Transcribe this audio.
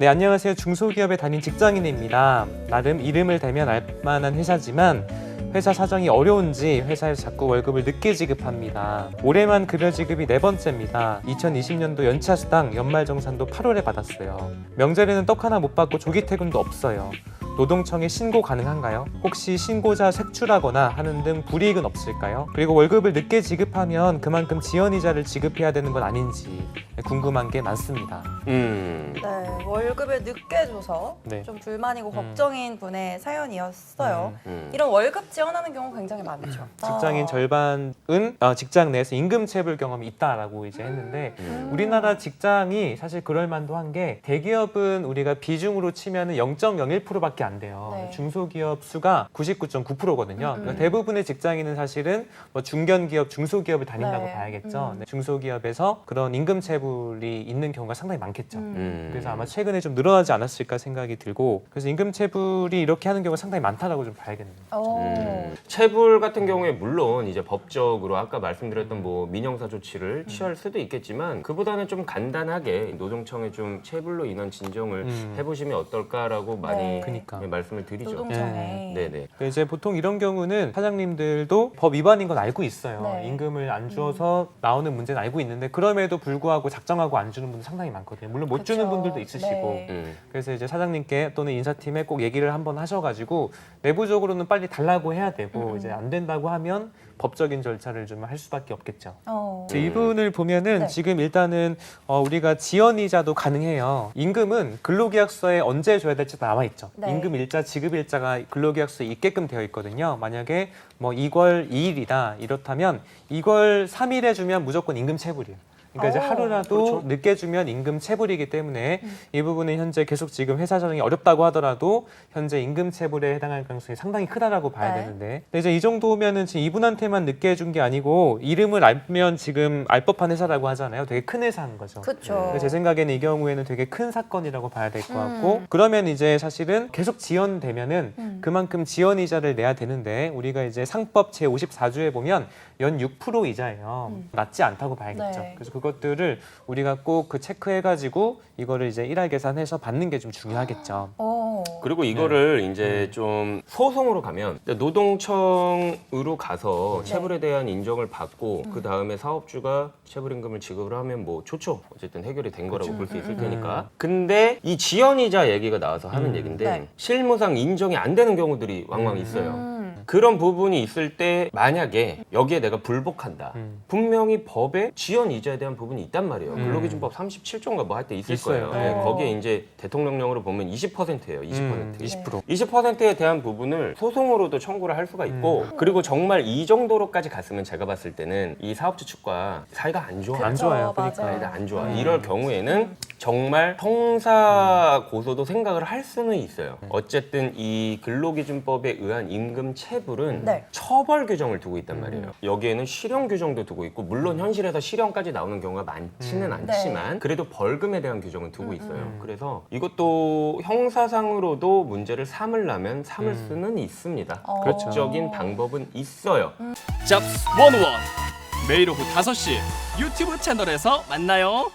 네, 안녕하세요. 중소기업에 다닌 직장인입니다. 나름 이름을 대면 알만한 회사지만 회사 사정이 어려운지 회사에서 자꾸 월급을 늦게 지급합니다. 올해만 급여 지급이 4번째입니다. 2020년도 연차 수당, 연말정산도 8월에 받았어요. 명절에는 떡 하나 못 받고 조기 퇴근도 없어요. 노동청에 신고 가능한가요? 혹시 신고자 색출하거나 하는 등 불이익은 없을까요? 그리고 월급을 늦게 지급하면 그만큼 지연이자를 지급해야 되는 건 아닌지 궁금한 게 많습니다. 네, 월급을 늦게 줘서 네. 좀 불만이고 걱정인 분의 사연이었어요. 이런 월급 지연하는 경우 굉장히 많죠. 직장인 절반은 직장 내에서 임금체불 경험이 있다라고 이제 했는데 우리나라 직장이 사실 그럴 만도 한 게 대기업은 우리가 비중으로 치면은 0.01%밖에 안 돼요. 네. 중소기업 수가 99.9%거든요. 그러니까 대부분의 직장인은 사실은 뭐 중견기업, 중소기업을 다닌다고 네. 봐야겠죠. 네. 중소기업에서 그런 임금체불이 있는 경우가 상당히 많겠죠. 그래서 아마 최근에 좀 늘어나지 않았을까 생각이 들고 그래서 임금체불이 이렇게 하는 경우가 상당히 많다라고 좀 봐야겠네요. 체불 같은 경우에 물론 이제 법적으로 아까 말씀드렸던 뭐 민형사 조치를 취할 수도 있겠지만 그보다는 좀 간단하게 노동청에 좀 체불로 인한 진정을 해보시면 어떨까라고 많이 네. 그러니까. 네, 말씀을 드리죠. 노동청에. 네네. 이제 보통 이런 경우는 사장님들도 법 위반인 건 알고 있어요. 네. 임금을 안 주어서 나오는 문제는 알고 있는데 그럼에도 불구하고 작정하고 안 주는 분들 상당히 많거든요. 물론 못 주는 그쵸. 분들도 있으시고 네. 그래서 이제 사장님께 또는 인사팀에 꼭 얘기를 한번 하셔가지고 내부적으로는 빨리 달라고 해야 되고 이제 안 된다고 하면 법적인 절차를 좀 할 수밖에 없겠죠. 이분을 보면은 네. 지금 일단은 우리가 지연이자도 가능해요. 임금은 근로계약서에 언제 줘야 될지 나와 있죠. 네. 임금 일자, 지급 일자가 근로계약서에 있게끔 되어 있거든요. 만약에 뭐 2월 2일이다 이렇다면 2월 3일에 주면 무조건 임금 체불이에요. 그러니까 이제 하루라도 그렇죠. 늦게 주면 임금 체불이기 때문에 이 부분은 현재 계속 지금 회사 사정이 어렵다고 하더라도 현재 임금 체불에 해당할 가능성이 상당히 크다라고 봐야 네. 되는데 근데 이제 이 정도면은 지금 이분한테만 늦게 해준 게 아니고 이름을 알면 지금 알 법한 회사라고 하잖아요. 되게 큰 회사인 거죠. 그렇죠. 그래서 제 생각에는 이 경우에는 되게 큰 사건이라고 봐야 될 것 같고 그러면 이제 사실은 계속 지연되면은 그만큼 지연이자를 내야 되는데 우리가 이제 상법 제54조에 보면 연 6% 이자예요. 낮지 않다고 봐야겠죠. 네. 그래서 그것들을 우리가 꼭 그 체크해가지고 이거를 이제 일할 계산해서 받는 게 좀 중요하겠죠. 그리고 이거를 이제 좀 소송으로 가면 노동청으로 가서 체불에 대한 인정을 받고 그 다음에 사업주가 체불임금을 지급을 하면 뭐 좋죠. 어쨌든 해결이 된 거라고 볼 수 있을 테니까. 근데 이 지연이자 얘기가 나와서 하는 얘기인데 네. 실무상 인정이 안 되는 경우들이 왕왕 있어요. 그런 부분이 있을 때 만약에 여기에 내가 불복한다. 분명히 법에 지연 이자에 대한 부분이 있단 말이에요. 근로기준법 37조인가 뭐 할 때 있을 있어요. 거예요. 네, 거기에 이제 대통령령으로 보면 20%예요. 20%. 20%. 20%에 대한 부분을 소송으로도 청구를 할 수가 있고 그리고 정말 이 정도로까지 갔으면 제가 봤을 때는 이 사업주 측과 사이가 안 좋아. 안 좋아요. 맞아요. 그러니까. 사이가 안 좋아. 이럴 경우에는 정말 형사 고소도 생각을 할 수는 있어요. 어쨌든 이 근로기준법에 의한 임금 체불은 네. 처벌 규정을 두고 있단 말이에요. 여기에는 실형 규정도 두고 있고 물론 현실에서 실형까지 나오는 경우가 많지는 않지만 그래도 벌금에 대한 규정은 두고 있어요. 그래서 이것도 형사상으로도 문제를 삼으려면 삼을 수는 있습니다. 그렇죠. 법적인 방법은 있어요. 잡스 101 매일 오후 5시 유튜브 채널에서 만나요.